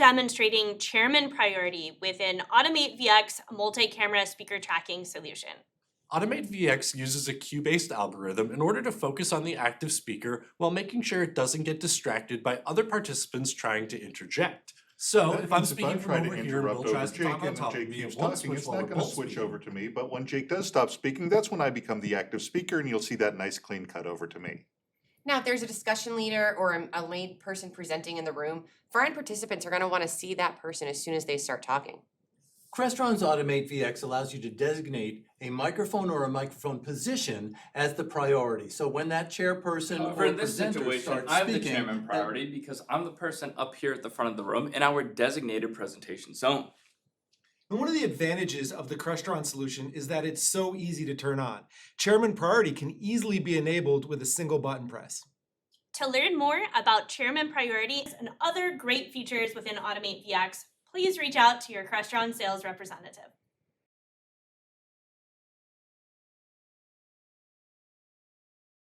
demonstrating chairman priority within Automate VX multi-camera speaker tracking solution. Automate VX uses a queue-based algorithm in order to focus on the active speaker while making sure it doesn't get distracted by other participants trying to interject. So That if I'm means speaking I from try to over here and interrupt Bill over tries to talk Jake on and top of Jake me, keeps one talking, switch it's while not we're gonna both switch speaking. over to me, but when Jake does stop speaking, that's when I become the active speaker and you'll see that nice clean cut over to me. Now, if there's a discussion leader or a lead person presenting in the room, foreign participants are going to want to see that person as soon as they start talking. Crestron's Automate VX allows you to designate a microphone or a microphone position as the priority. So when that chairperson However, or in this presenter situation, starts I have the speaking, chairman priority because I'm the person up here at the front of the room in our designated presentation zone. And one of the advantages of the Crestron solution is that it's so easy to turn on. Chairman priority can easily be enabled with a single button press. To learn more about chairman priorities and other great features within Automate VX, please reach out to your Crestron sales representative.